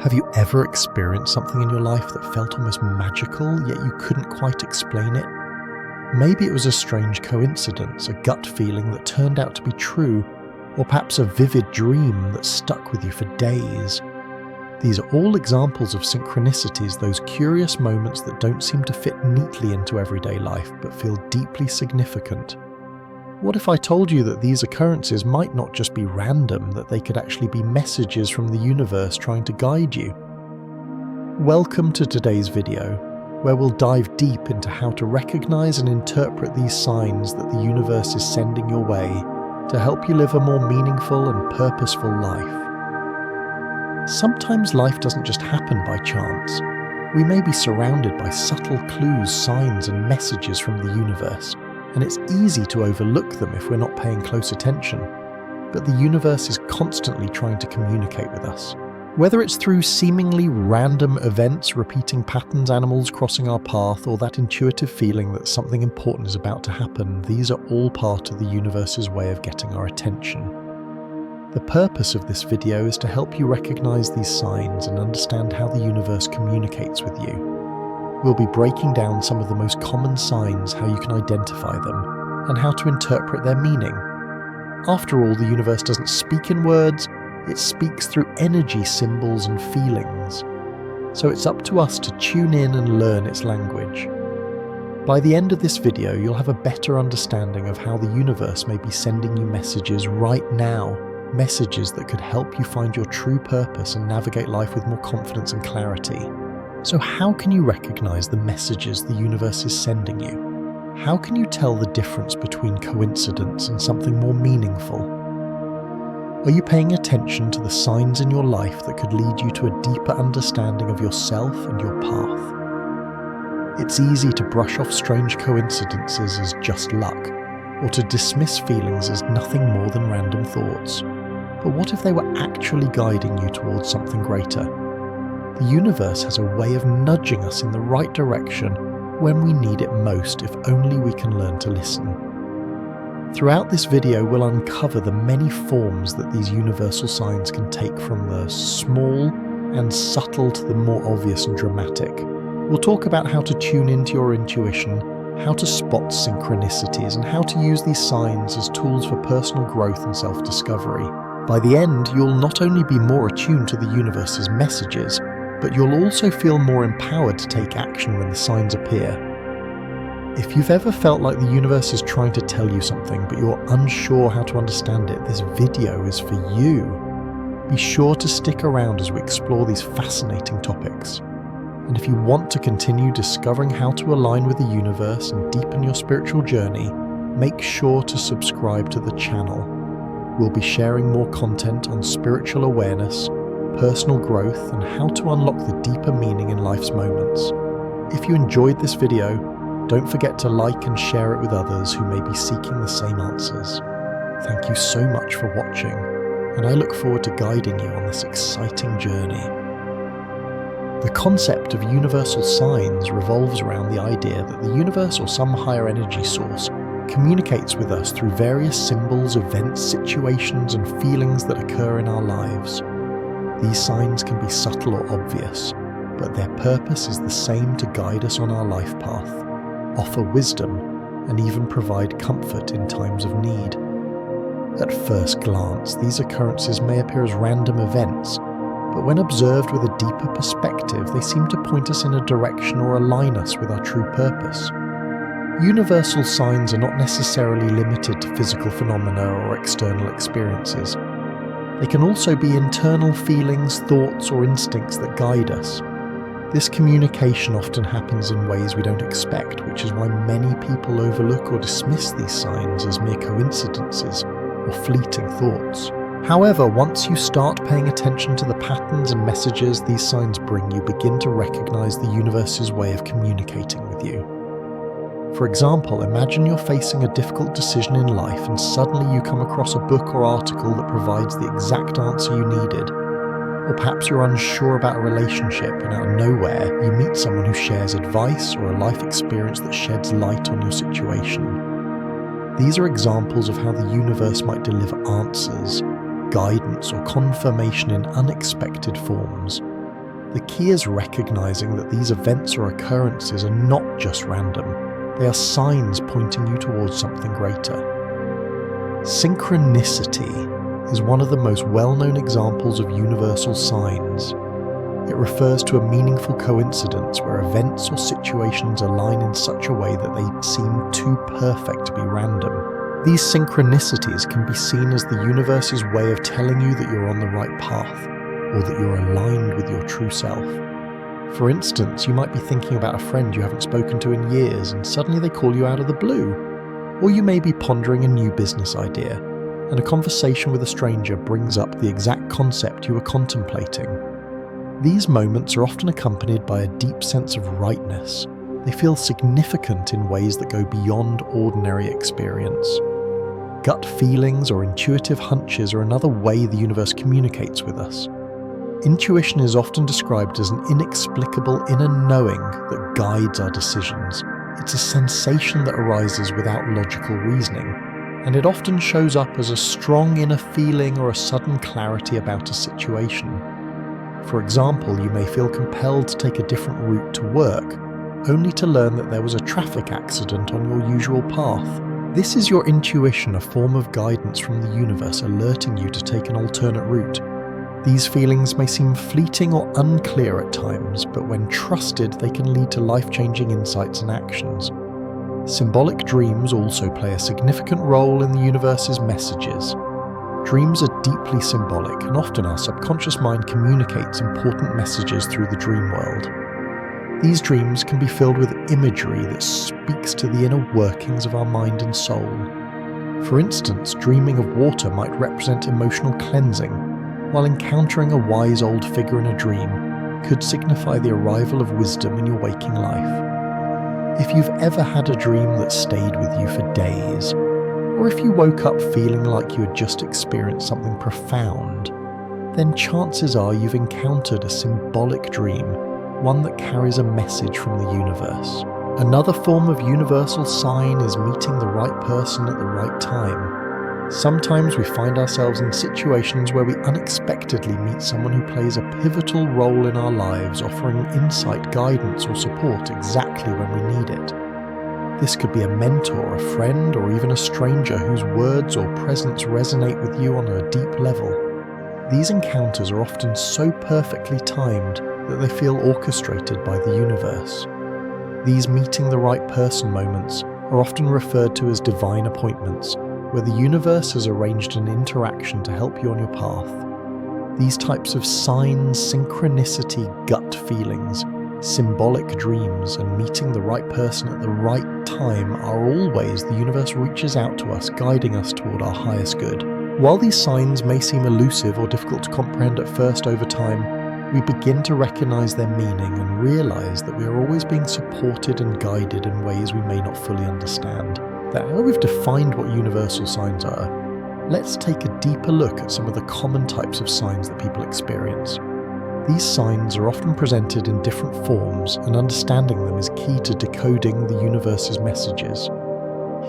Have you ever experienced something in your life that felt almost magical, yet you couldn't quite explain it? Maybe it was a strange coincidence, a gut feeling that turned out to be true, or perhaps a vivid dream that stuck with you for days. These are all examples of synchronicities, those curious moments that don't seem to fit neatly into everyday life but feel deeply significant. What if I told you that these occurrences might not just be random, that they could actually be messages from the universe trying to guide you? Welcome to today's video, where we'll dive deep into how to recognize and interpret these signs that the universe is sending your way to help you live a more meaningful and purposeful life. Sometimes life doesn't just happen by chance. We may be surrounded by subtle clues, signs, and messages from the universe, and it's easy to overlook them if we're not paying close attention. But the universe is constantly trying to communicate with us. Whether it's through seemingly random events, repeating patterns, animals crossing our path, or that intuitive feeling that something important is about to happen, these are all part of the universe's way of getting our attention. The purpose of this video is to help you recognize these signs and understand how the universe communicates with you. We'll be breaking down some of the most common signs, how you can identify them, and how to interpret their meaning. After all, the universe doesn't speak in words, it speaks through energy, symbols, and feelings. So it's up to us to tune in and learn its language. By the end of this video, you'll have a better understanding of how the universe may be sending you messages right now, messages that could help you find your true purpose and navigate life with more confidence and clarity. So how can you recognize the messages the universe is sending you? How can you tell the difference between coincidence and something more meaningful? Are you paying attention to the signs in your life that could lead you to a deeper understanding of yourself and your path? It's easy to brush off strange coincidences as just luck, or to dismiss feelings as nothing more than random thoughts. But what if they were actually guiding you towards something greater? The universe has a way of nudging us in the right direction when we need it most, if only we can learn to listen. Throughout this video, we'll uncover the many forms that these universal signs can take, from the small and subtle to the more obvious and dramatic. We'll talk about how to tune into your intuition, how to spot synchronicities, and how to use these signs as tools for personal growth and self-discovery. By the end, you'll not only be more attuned to the universe's messages, but you'll also feel more empowered to take action when the signs appear. If you've ever felt like the universe is trying to tell you something, but you're unsure how to understand it, this video is for you. Be sure to stick around as we explore these fascinating topics. And if you want to continue discovering how to align with the universe and deepen your spiritual journey, make sure to subscribe to the channel. We'll be sharing more content on spiritual awareness, personal growth, and how to unlock the deeper meaning in life's moments. If you enjoyed this video, don't forget to like and share it with others who may be seeking the same answers. Thank you so much for watching, and I look forward to guiding you on this exciting journey. The concept of universal signs revolves around the idea that the universe, or some higher energy source, communicates with us through various symbols, events, situations, and feelings that occur in our lives. These signs can be subtle or obvious, but their purpose is the same: to guide us on our life path, offer wisdom, and even provide comfort in times of need. At first glance, these occurrences may appear as random events, but when observed with a deeper perspective, they seem to point us in a direction or align us with our true purpose. Universal signs are not necessarily limited to physical phenomena or external experiences. They can also be internal feelings, thoughts, or instincts that guide us. This communication often happens in ways we don't expect, which is why many people overlook or dismiss these signs as mere coincidences or fleeting thoughts. However, once you start paying attention to the patterns and messages these signs bring, you begin to recognize the universe's way of communicating with you. For example, imagine you're facing a difficult decision in life and suddenly you come across a book or article that provides the exact answer you needed. Or perhaps you're unsure about a relationship and out of nowhere you meet someone who shares advice or a life experience that sheds light on your situation. These are examples of how the universe might deliver answers, guidance, or confirmation in unexpected forms, The key is recognizing that these events or occurrences are not just random. They are signs pointing you towards something greater. Synchronicity is one of the most well-known examples of universal signs. It refers to a meaningful coincidence where events or situations align in such a way that they seem too perfect to be random. These synchronicities can be seen as the universe's way of telling you that you're on the right path, or that you're aligned with your true self. For instance, you might be thinking about a friend you haven't spoken to in years and suddenly they call you out of the blue. Or you may be pondering a new business idea, and a conversation with a stranger brings up the exact concept you were contemplating. These moments are often accompanied by a deep sense of rightness. They feel significant in ways that go beyond ordinary experience. Gut feelings or intuitive hunches are another way the universe communicates with us. Intuition is often described as an inexplicable inner knowing that guides our decisions. It's a sensation that arises without logical reasoning, and it often shows up as a strong inner feeling or a sudden clarity about a situation. For example, you may feel compelled to take a different route to work, only to learn that there was a traffic accident on your usual path. This is your intuition, a form of guidance from the universe alerting you to take an alternate route. These feelings may seem fleeting or unclear at times, but when trusted, they can lead to life-changing insights and actions. Symbolic dreams also play a significant role in the universe's messages. Dreams are deeply symbolic, and often our subconscious mind communicates important messages through the dream world. These dreams can be filled with imagery that speaks to the inner workings of our mind and soul. For instance, dreaming of water might represent emotional cleansing, while encountering a wise old figure in a dream could signify the arrival of wisdom in your waking life. If you've ever had a dream that stayed with you for days, or if you woke up feeling like you had just experienced something profound, then chances are you've encountered a symbolic dream, one that carries a message from the universe. Another form of universal sign is meeting the right person at the right time. Sometimes we find ourselves in situations where we unexpectedly meet someone who plays a pivotal role in our lives, offering insight, guidance, or support exactly when we need it. This could be a mentor, a friend, or even a stranger whose words or presence resonate with you on a deep level. These encounters are often so perfectly timed that they feel orchestrated by the universe. These meeting the right person moments are often referred to as divine appointments, where the universe has arranged an interaction to help you on your path. These types of signs, synchronicity, gut feelings, symbolic dreams, and meeting the right person at the right time are all ways the universe reaches out to us, guiding us toward our highest good. While these signs may seem elusive or difficult to comprehend at first, over time, we begin to recognize their meaning and realize that we are always being supported and guided in ways we may not fully understand. Now that we've defined what universal signs are, let's take a deeper look at some of the common types of signs that people experience. These signs are often presented in different forms, and understanding them is key to decoding the universe's messages.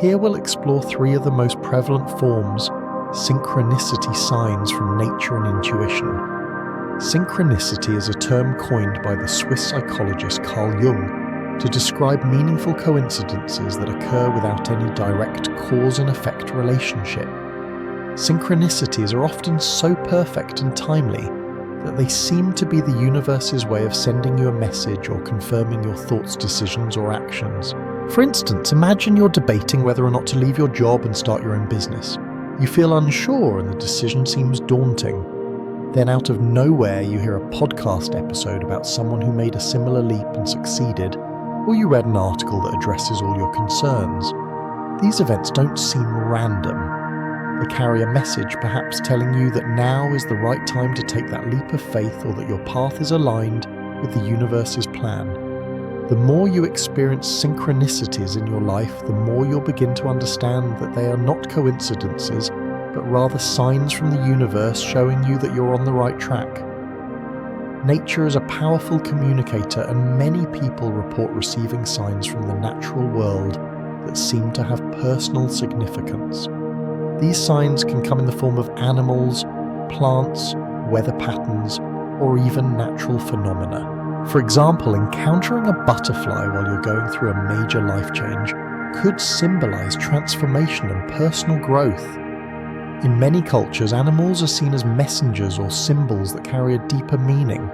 Here we'll explore three of the most prevalent forms: synchronicity signs from nature and intuition. Synchronicity is a term coined by the Swiss psychologist Carl Jung to describe meaningful coincidences that occur without any direct cause and effect relationship. Synchronicities are often so perfect and timely that they seem to be the universe's way of sending you a message or confirming your thoughts, decisions, or actions. For instance, imagine you're debating whether or not to leave your job and start your own business. You feel unsure and the decision seems daunting. Then out of nowhere you hear a podcast episode about someone who made a similar leap and succeeded, or you read an article that addresses all your concerns. These events don't seem random. They carry a message, perhaps telling you that now is the right time to take that leap of faith, or that your path is aligned with the universe's plan. The more you experience synchronicities in your life, the more you'll begin to understand that they are not coincidences, but rather signs from the universe showing you that you're on the right track. Nature is a powerful communicator, and many people report receiving signs from the natural world that seem to have personal significance. These signs can come in the form of animals, plants, weather patterns, or even natural phenomena. For example, encountering a butterfly while you're going through a major life change could symbolize transformation and personal growth. In many cultures, animals are seen as messengers or symbols that carry a deeper meaning.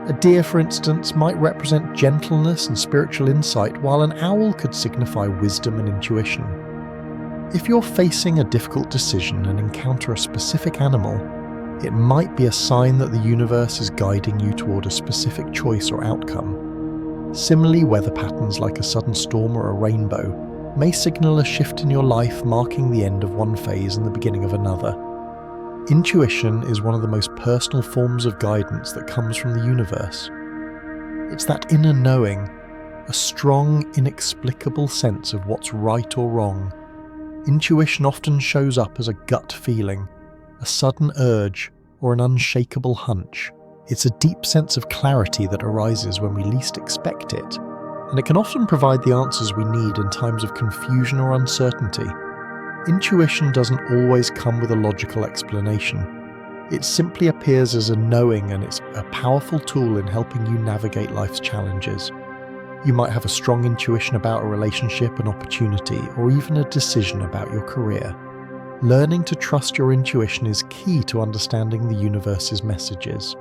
A deer, for instance, might represent gentleness and spiritual insight, while an owl could signify wisdom and intuition. If you're facing a difficult decision and encounter a specific animal, it might be a sign that the universe is guiding you toward a specific choice or outcome. Similarly, weather patterns like a sudden storm or a rainbow may signal a shift in your life, marking the end of one phase and the beginning of another. Intuition is one of the most personal forms of guidance that comes from the universe. It's that inner knowing, a strong, inexplicable sense of what's right or wrong. Intuition often shows up as a gut feeling, a sudden urge, or an unshakable hunch. It's a deep sense of clarity that arises when we least expect it, and it can often provide the answers we need in times of confusion or uncertainty. Intuition doesn't always come with a logical explanation. It simply appears as a knowing, and it's a powerful tool in helping you navigate life's challenges. You might have a strong intuition about a relationship, an opportunity, or even a decision about your career. Learning to trust your intuition is key to understanding the universe's messages.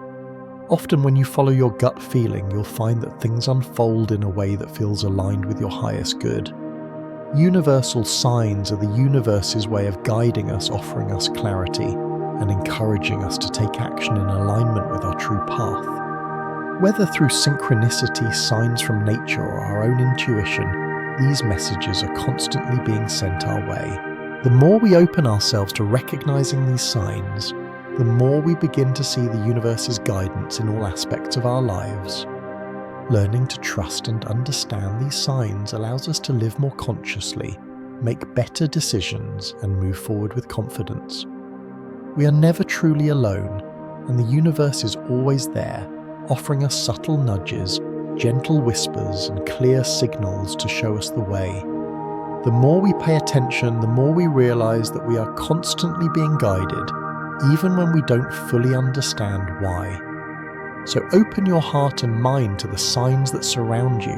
Often when you follow your gut feeling, you'll find that things unfold in a way that feels aligned with your highest good. Universal signs are the universe's way of guiding us, offering us clarity, and encouraging us to take action in alignment with our true path. Whether through synchronicity, signs from nature, or our own intuition, these messages are constantly being sent our way. The more we open ourselves to recognizing these signs, the more we begin to see the universe's guidance in all aspects of our lives. Learning to trust and understand these signs allows us to live more consciously, make better decisions, and move forward with confidence. We are never truly alone, and the universe is always there, offering us subtle nudges, gentle whispers, and clear signals to show us the way. The more we pay attention, the more we realize that we are constantly being guided, even when we don't fully understand why. So open your heart and mind to the signs that surround you,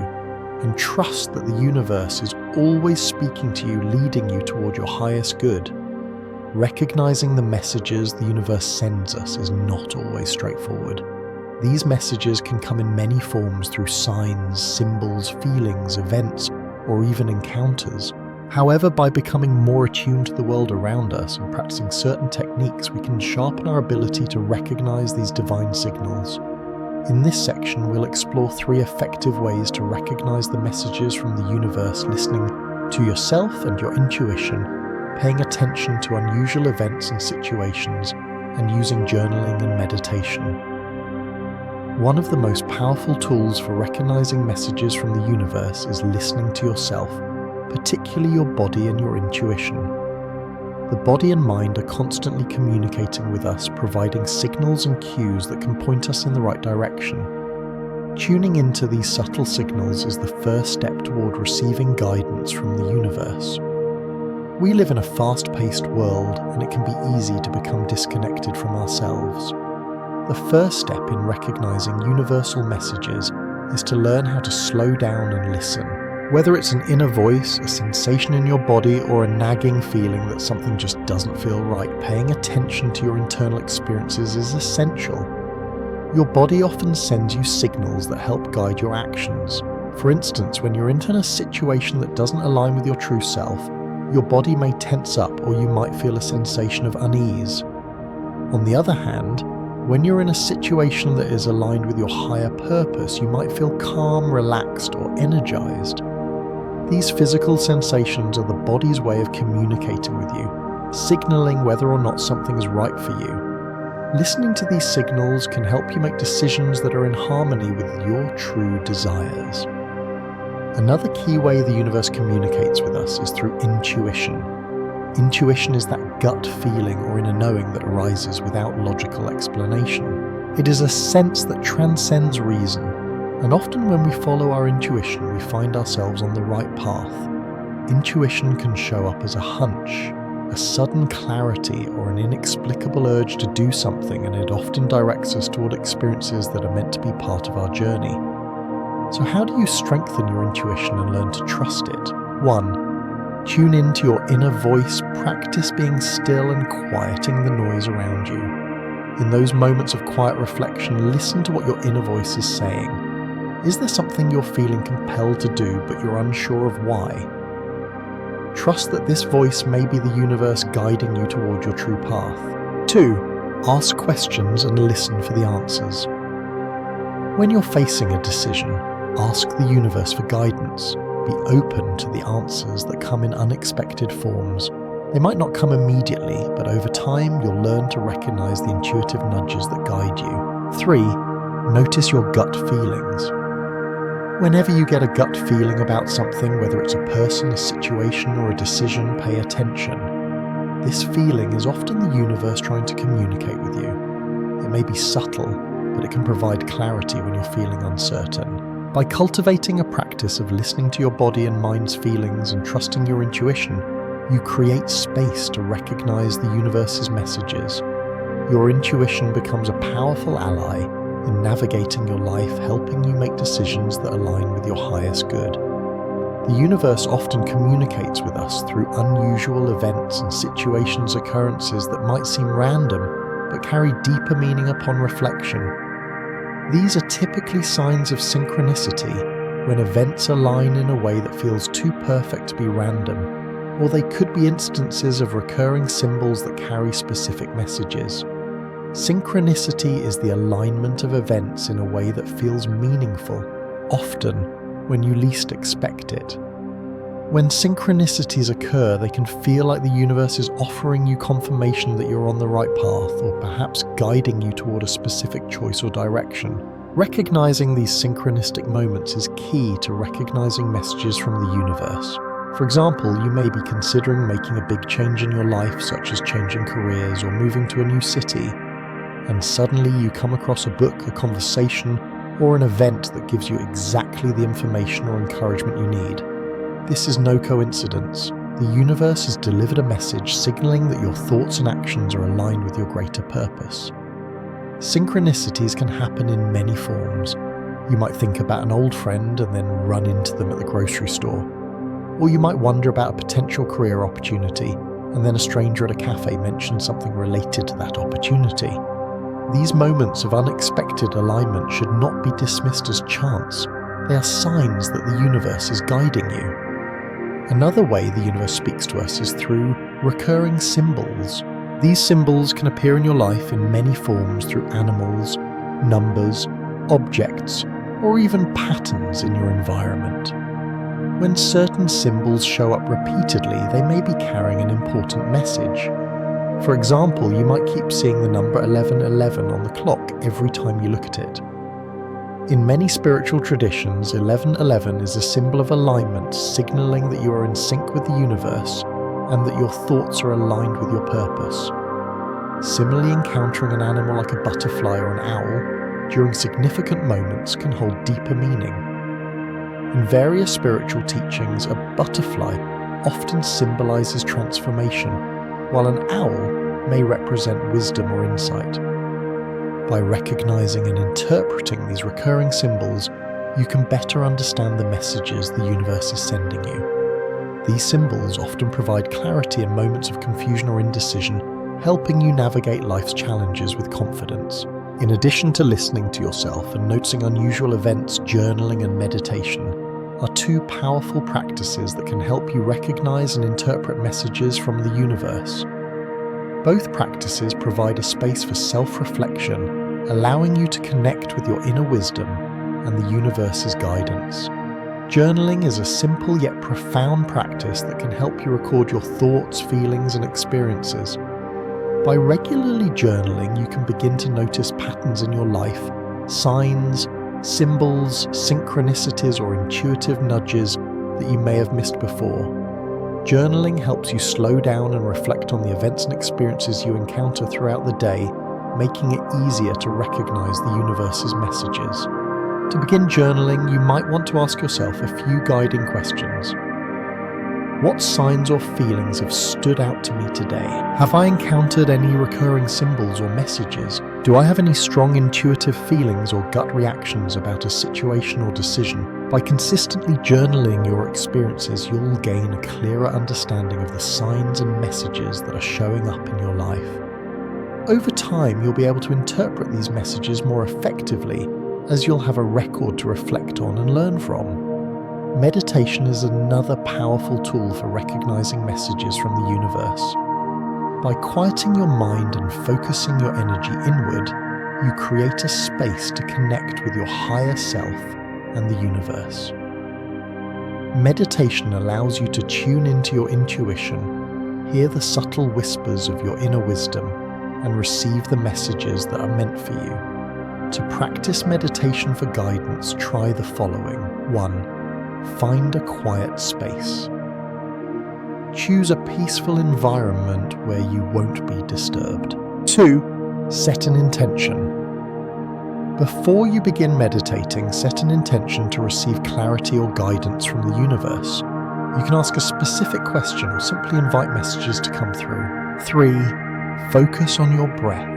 and trust that the universe is always speaking to you, leading you toward your highest good. Recognizing the messages the universe sends us is not always straightforward. These messages can come in many forms through signs, symbols, feelings, events, or even encounters. However, by becoming more attuned to the world around us and practicing certain techniques, we can sharpen our ability to recognize these divine signals. In this section, we'll explore 3 effective ways to recognize the messages from the universe, listening to yourself and your intuition, paying attention to unusual events and situations, and using journaling and meditation. One of the most powerful tools for recognizing messages from the universe is listening to yourself, particularly your body and your intuition. The body and mind are constantly communicating with us, providing signals and cues that can point us in the right direction. Tuning into these subtle signals is the first step toward receiving guidance from the universe. We live in a fast-paced world, and it can be easy to become disconnected from ourselves. The first step in recognizing universal messages is to learn how to slow down and listen. Whether it's an inner voice, a sensation in your body, or a nagging feeling that something just doesn't feel right, paying attention to your internal experiences is essential. Your body often sends you signals that help guide your actions. For instance, when you're in a situation that doesn't align with your true self, your body may tense up, or you might feel a sensation of unease. On the other hand, when you're in a situation that is aligned with your higher purpose, you might feel calm, relaxed, or energized. These physical sensations are the body's way of communicating with you, signaling whether or not something is right for you. Listening to these signals can help you make decisions that are in harmony with your true desires. Another key way the universe communicates with us is through intuition. Intuition is that gut feeling or inner knowing that arises without logical explanation. It is a sense that transcends reason, and often when we follow our intuition, we find ourselves on the right path. Intuition can show up as a hunch, a sudden clarity or an inexplicable urge to do something, and it often directs us toward experiences that are meant to be part of our journey. So how do you strengthen your intuition and learn to trust it? 1. Tune into your inner voice, practice being still and quieting the noise around you. In those moments of quiet reflection, listen to what your inner voice is saying. Is there something you're feeling compelled to do but you're unsure of why? Trust that this voice may be the universe guiding you toward your true path. 2. Ask questions and listen for the answers. When you're facing a decision, ask the universe for guidance. Be open to the answers that come in unexpected forms. They might not come immediately, but over time you'll learn to recognize the intuitive nudges that guide you. 3. Notice your gut feelings. Whenever you get a gut feeling about something, whether it's a person, a situation, or a decision, pay attention. This feeling is often the universe trying to communicate with you. It may be subtle, but it can provide clarity when you're feeling uncertain. By cultivating a practice of listening to your body and mind's feelings and trusting your intuition, you create space to recognize the universe's messages. Your intuition becomes a powerful ally in navigating your life, helping you make decisions that align with your highest good. The universe often communicates with us through unusual events and situations, occurrences that might seem random, but carry deeper meaning upon reflection. These are typically signs of synchronicity, when events align in a way that feels too perfect to be random, or they could be instances of recurring symbols that carry specific messages. Synchronicity is the alignment of events in a way that feels meaningful, often when you least expect it. When synchronicities occur, they can feel like the universe is offering you confirmation that you're on the right path, or perhaps guiding you toward a specific choice or direction. Recognizing these synchronistic moments is key to recognizing messages from the universe. For example, you may be considering making a big change in your life, such as changing careers or moving to a new city, and suddenly you come across a book, a conversation, or an event that gives you exactly the information or encouragement you need. This is no coincidence. The universe has delivered a message signaling that your thoughts and actions are aligned with your greater purpose. Synchronicities can happen in many forms. You might think about an old friend and then run into them at the grocery store. Or you might wonder about a potential career opportunity, and then a stranger at a cafe mentions something related to that opportunity. These moments of unexpected alignment should not be dismissed as chance. They are signs that the universe is guiding you. Another way the universe speaks to us is through recurring symbols. These symbols can appear in your life in many forms through animals, numbers, objects, or even patterns in your environment. When certain symbols show up repeatedly, they may be carrying an important message. For example, you might keep seeing the number 1111 on the clock every time you look at it. In many spiritual traditions, 1111 is a symbol of alignment, signaling that you are in sync with the universe and that your thoughts are aligned with your purpose. Similarly, encountering an animal like a butterfly or an owl during significant moments can hold deeper meaning. In various spiritual teachings, a butterfly often symbolizes transformation, while an owl may represent wisdom or insight. By recognizing and interpreting these recurring symbols, you can better understand the messages the universe is sending you. These symbols often provide clarity in moments of confusion or indecision, helping you navigate life's challenges with confidence. In addition to listening to yourself and noticing unusual events, journaling and meditation are two powerful practices that can help you recognize and interpret messages from the universe. Both practices provide a space for self-reflection, allowing you to connect with your inner wisdom and the universe's guidance. Journaling is a simple yet profound practice that can help you record your thoughts, feelings, and experiences. By regularly journaling, you can begin to notice patterns in your life, signs, symbols, synchronicities, or intuitive nudges that you may have missed before. Journaling helps you slow down and reflect on the events and experiences you encounter throughout the day, making it easier to recognize the universe's messages. To begin journaling, you might want to ask yourself a few guiding questions. What signs or feelings have stood out to me today? Have I encountered any recurring symbols or messages? Do I have any strong intuitive feelings or gut reactions about a situation or decision? By consistently journaling your experiences, you'll gain a clearer understanding of the signs and messages that are showing up in your life. Over time, you'll be able to interpret these messages more effectively, as you'll have a record to reflect on and learn from. Meditation is another powerful tool for recognizing messages from the universe. By quieting your mind and focusing your energy inward, you create a space to connect with your higher self and the universe. Meditation allows you to tune into your intuition, hear the subtle whispers of your inner wisdom, and receive the messages that are meant for you. To practice meditation for guidance, try the following. 1. Find a quiet space. Choose a peaceful environment where you won't be disturbed. 2. Set an intention. Before you begin meditating, set an intention to receive clarity or guidance from the universe. You can ask a specific question or simply invite messages to come through. 3. Focus on your breath.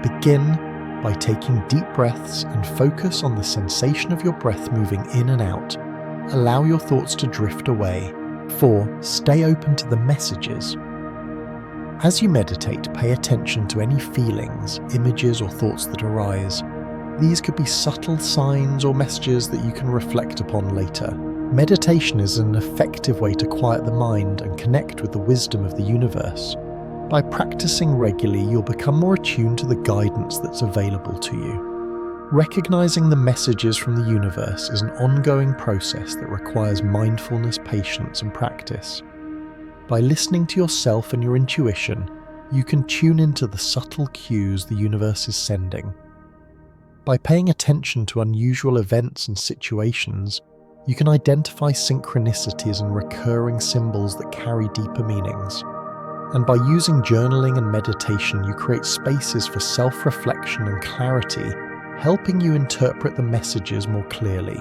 Begin by taking deep breaths and focus on the sensation of your breath moving in and out. Allow your thoughts to drift away. 4. Stay open to the messages. As you meditate, pay attention to any feelings, images, or thoughts that arise. These could be subtle signs or messages that you can reflect upon later. Meditation is an effective way to quiet the mind and connect with the wisdom of the universe. By practicing regularly, you'll become more attuned to the guidance that's available to you. Recognizing the messages from the universe is an ongoing process that requires mindfulness, patience, and practice. By listening to yourself and your intuition, you can tune into the subtle cues the universe is sending. By paying attention to unusual events and situations, you can identify synchronicities and recurring symbols that carry deeper meanings. And by using journaling and meditation, you create spaces for self-reflection and clarity, helping you interpret the messages more clearly.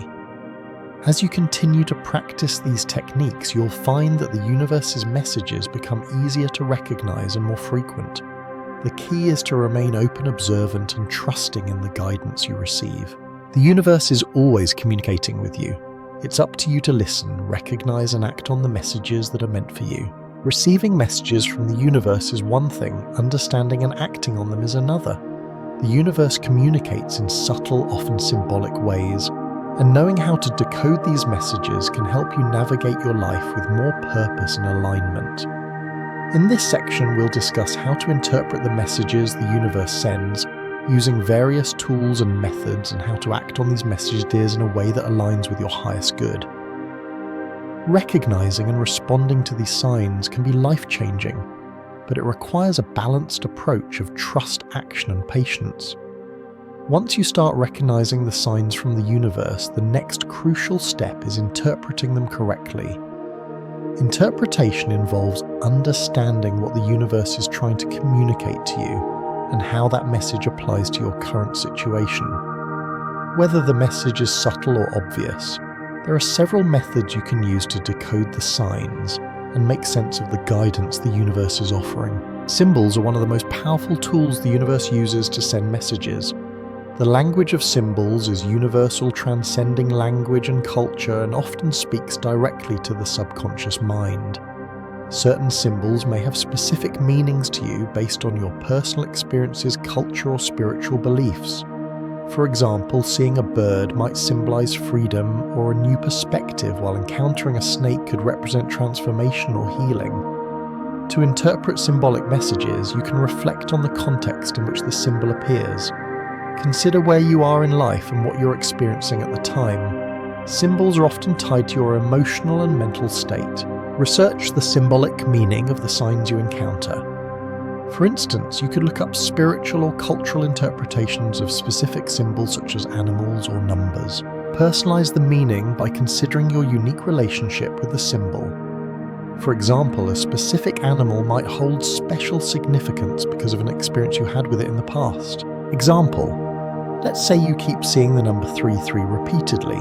As you continue to practice these techniques, you'll find that the universe's messages become easier to recognize and more frequent. The key is to remain open, observant, and trusting in the guidance you receive. The universe is always communicating with you. It's up to you to listen, recognize, and act on the messages that are meant for you. Receiving messages from the universe is one thing, understanding and acting on them is another. The universe communicates in subtle, often symbolic ways, and knowing how to decode these messages can help you navigate your life with more purpose and alignment. In this section, we'll discuss how to interpret the messages the universe sends, using various tools and methods, and how to act on these messages in a way that aligns with your highest good. Recognizing and responding to these signs can be life-changing, but it requires a balanced approach of trust, action, and patience. Once you start recognizing the signs from the universe, the next crucial step is interpreting them correctly. Interpretation involves understanding what the universe is trying to communicate to you and how that message applies to your current situation. Whether the message is subtle or obvious, there are several methods you can use to decode the signs and make sense of the guidance the universe is offering. Symbols are one of the most powerful tools the universe uses to send messages. The language of symbols is universal, transcending language and culture, and often speaks directly to the subconscious mind. Certain symbols may have specific meanings to you based on your personal experiences, culture, or spiritual beliefs. For example, seeing a bird might symbolize freedom or a new perspective, while encountering a snake could represent transformation or healing. To interpret symbolic messages, you can reflect on the context in which the symbol appears. Consider where you are in life and what you're experiencing at the time. Symbols are often tied to your emotional and mental state. Research the symbolic meaning of the signs you encounter. For instance, you could look up spiritual or cultural interpretations of specific symbols such as animals or numbers. Personalize the meaning by considering your unique relationship with the symbol. For example, a specific animal might hold special significance because of an experience you had with it in the past. Example: let's say you keep seeing the number 33 repeatedly.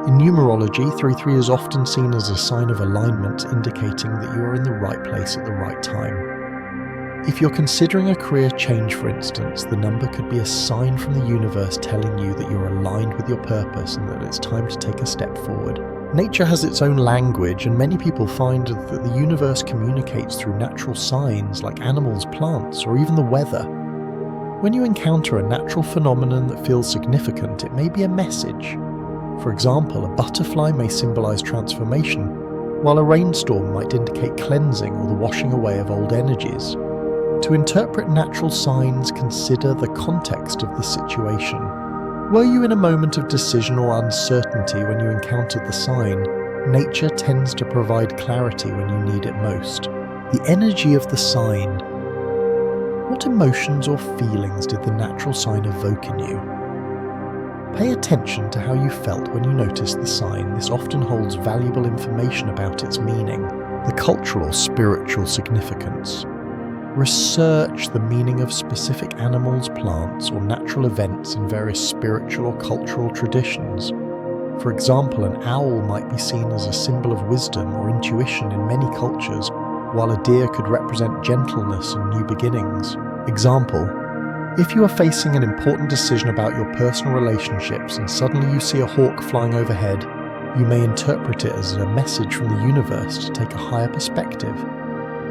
In numerology, 33 is often seen as a sign of alignment, indicating that you are in the right place at the right time. If you're considering a career change, for instance, the number could be a sign from the universe telling you that you're aligned with your purpose and that it's time to take a step forward. Nature has its own language, and many people find that the universe communicates through natural signs like animals, plants, or even the weather. When you encounter a natural phenomenon that feels significant, it may be a message. For example, a butterfly may symbolize transformation, while a rainstorm might indicate cleansing or the washing away of old energies. To interpret natural signs, consider the context of the situation. Were you in a moment of decision or uncertainty when you encountered the sign? Nature tends to provide clarity when you need it most. The energy of the sign. What emotions or feelings did the natural sign evoke in you? Pay attention to how you felt when you noticed the sign. This often holds valuable information about its meaning, the cultural or spiritual significance. Research the meaning of specific animals, plants, or natural events in various spiritual or cultural traditions. For example, an owl might be seen as a symbol of wisdom or intuition in many cultures, while a deer could represent gentleness and new beginnings. Example: if you are facing an important decision about your personal relationships and suddenly you see a hawk flying overhead, you may interpret it as a message from the universe to take a higher perspective.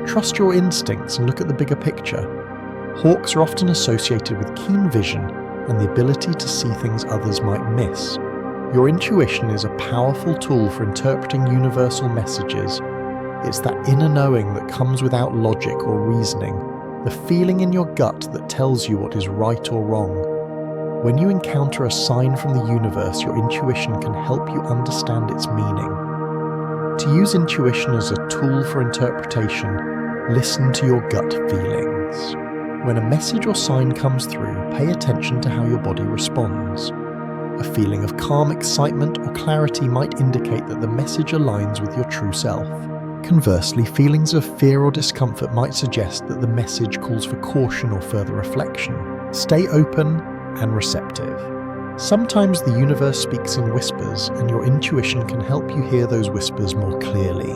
Trust your instincts and look at the bigger picture. Hawks are often associated with keen vision and the ability to see things others might miss. Your intuition is a powerful tool for interpreting universal messages. It's that inner knowing that comes without logic or reasoning, the feeling in your gut that tells you what is right or wrong. When you encounter a sign from the universe, your intuition can help you understand its meaning. To use intuition as a tool for interpretation, listen to your gut feelings. When a message or sign comes through, pay attention to how your body responds. A feeling of calm excitement or clarity might indicate that the message aligns with your true self. Conversely, feelings of fear or discomfort might suggest that the message calls for caution or further reflection. Stay open and receptive. Sometimes the universe speaks in whispers, and your intuition can help you hear those whispers more clearly.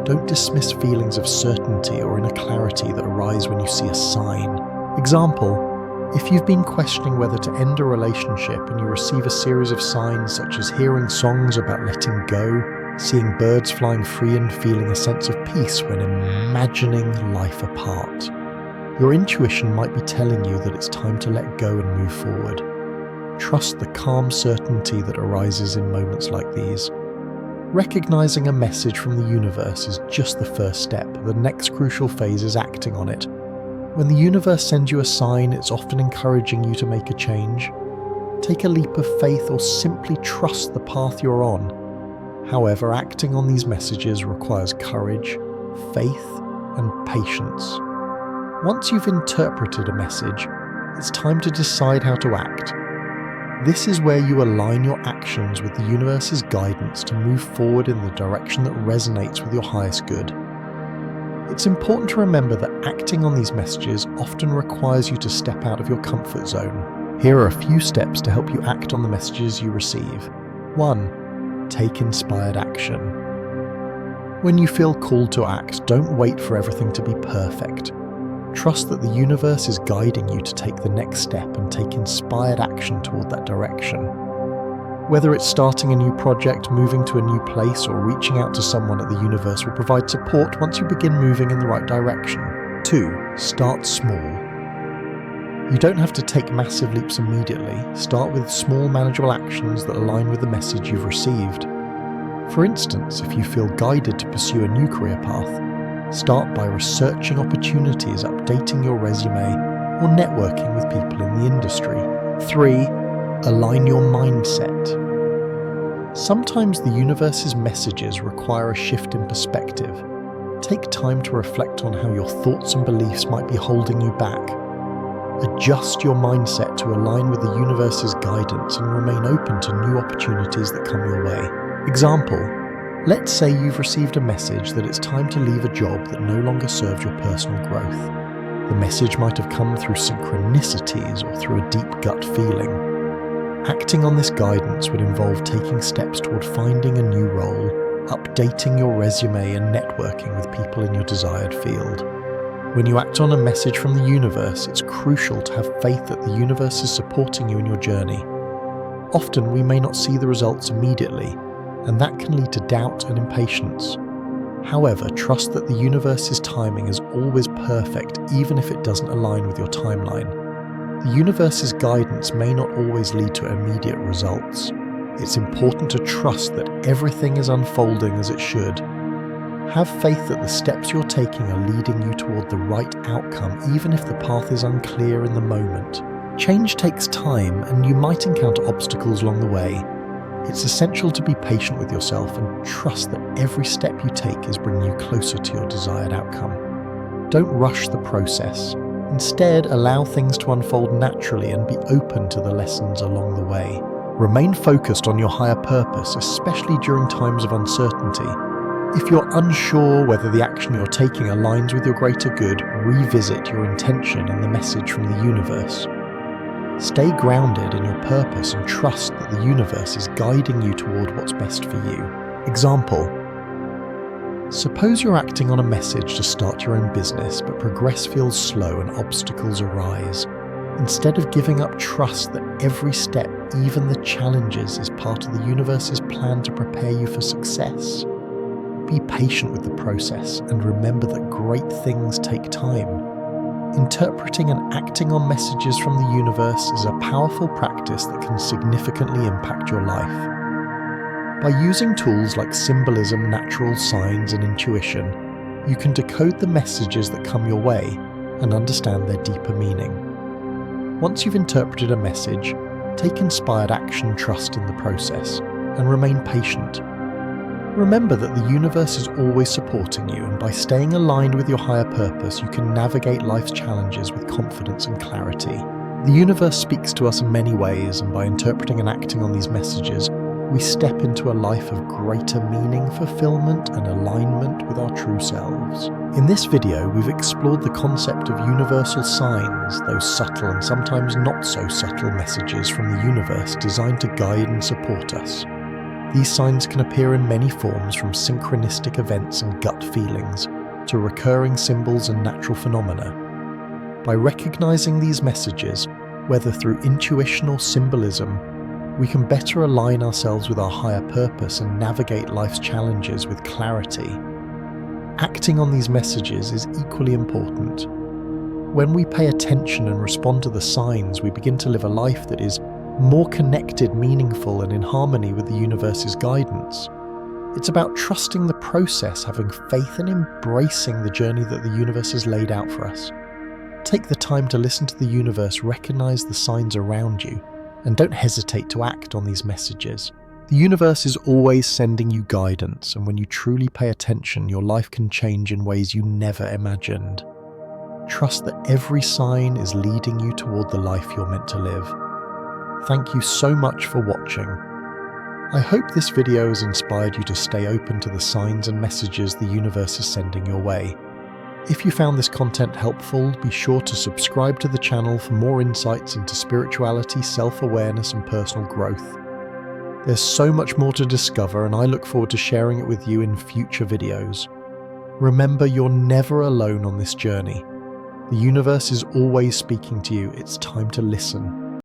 Don't dismiss feelings of certainty or inner clarity that arise when you see a sign. Example: if you've been questioning whether to end a relationship and you receive a series of signs such as hearing songs about letting go, seeing birds flying free, and feeling a sense of peace when imagining life apart, your intuition might be telling you that it's time to let go and move forward. Trust the calm certainty that arises in moments like these. Recognizing a message from the universe is just the first step. The next crucial phase is acting on it. When the universe sends you a sign, it's often encouraging you to make a change. Take a leap of faith or simply trust the path you're on. However, acting on these messages requires courage, faith, and patience. Once you've interpreted a message, it's time to decide how to act. This is where you align your actions with the universe's guidance to move forward in the direction that resonates with your highest good. It's important to remember that acting on these messages often requires you to step out of your comfort zone. Here are a few steps to help you act on the messages you receive. 1. Take inspired action. When you feel called to act, don't wait for everything to be perfect. Trust that the universe is guiding you to take the next step and take inspired action toward that direction. Whether it's starting a new project, moving to a new place, or reaching out to someone, at the universe will provide support once you begin moving in the right direction. 2. Start small. You don't have to take massive leaps immediately. Start with small, manageable actions that align with the message you've received. For instance, if you feel guided to pursue a new career path, start by researching opportunities, updating your resume, or networking with people in the industry. 3. Align your mindset. Sometimes the universe's messages require a shift in perspective. Take time to reflect on how your thoughts and beliefs might be holding you back. Adjust your mindset to align with the universe's guidance and remain open to new opportunities that come your way. Example: let's say you've received a message that it's time to leave a job that no longer serves your personal growth. The message might have come through synchronicities or through a deep gut feeling. Acting on this guidance would involve taking steps toward finding a new role, updating your resume and networking with people in your desired field. When you act on a message from the universe, it's crucial to have faith that the universe is supporting you in your journey. Often we may not see the results immediately, and that can lead to doubt and impatience. However, trust that the universe's timing is always perfect, even if it doesn't align with your timeline. The universe's guidance may not always lead to immediate results. It's important to trust that everything is unfolding as it should. Have faith that the steps you're taking are leading you toward the right outcome, even if the path is unclear in the moment. Change takes time, and you might encounter obstacles along the way. It's essential to be patient with yourself and trust that every step you take is bringing you closer to your desired outcome. Don't rush the process. Instead, allow things to unfold naturally and be open to the lessons along the way. Remain focused on your higher purpose, especially during times of uncertainty. If you're unsure whether the action you're taking aligns with your greater good, revisit your intention and the message from the universe. Stay grounded in your purpose and trust that the universe is guiding you toward what's best for you. Example: suppose you're acting on a message to start your own business, but progress feels slow and obstacles arise. Instead of giving up, trust that every step, even the challenges, is part of the universe's plan to prepare you for success. Be patient with the process and remember that great things take time. Interpreting and acting on messages from the universe is a powerful practice that can significantly impact your life. By using tools like symbolism, natural signs, and intuition, you can decode the messages that come your way and understand their deeper meaning. Once you've interpreted a message, take inspired action, trust in the process, and remain patient. Remember that the universe is always supporting you, and by staying aligned with your higher purpose, you can navigate life's challenges with confidence and clarity. The universe speaks to us in many ways, and by interpreting and acting on these messages, we step into a life of greater meaning, fulfillment, and alignment with our true selves. In this video, we've explored the concept of universal signs, those subtle and sometimes not so subtle messages from the universe designed to guide and support us. These signs can appear in many forms, from synchronistic events and gut feelings to recurring symbols and natural phenomena. By recognizing these messages, whether through intuition or symbolism, we can better align ourselves with our higher purpose and navigate life's challenges with clarity. Acting on these messages is equally important. When we pay attention and respond to the signs, we begin to live a life that is more connected, meaningful, and in harmony with the universe's guidance. It's about trusting the process, having faith, and embracing the journey that the universe has laid out for us. Take the time to listen to the universe, recognize the signs around you, and don't hesitate to act on these messages. The universe is always sending you guidance, and when you truly pay attention, your life can change in ways you never imagined. Trust that every sign is leading you toward the life you're meant to live. Thank you so much for watching. I hope this video has inspired you to stay open to the signs and messages the universe is sending your way. If you found this content helpful, be sure to subscribe to the channel for more insights into spirituality, self-awareness, and personal growth. There's so much more to discover, and I look forward to sharing it with you in future videos. Remember, you're never alone on this journey. The universe is always speaking to you. It's time to listen.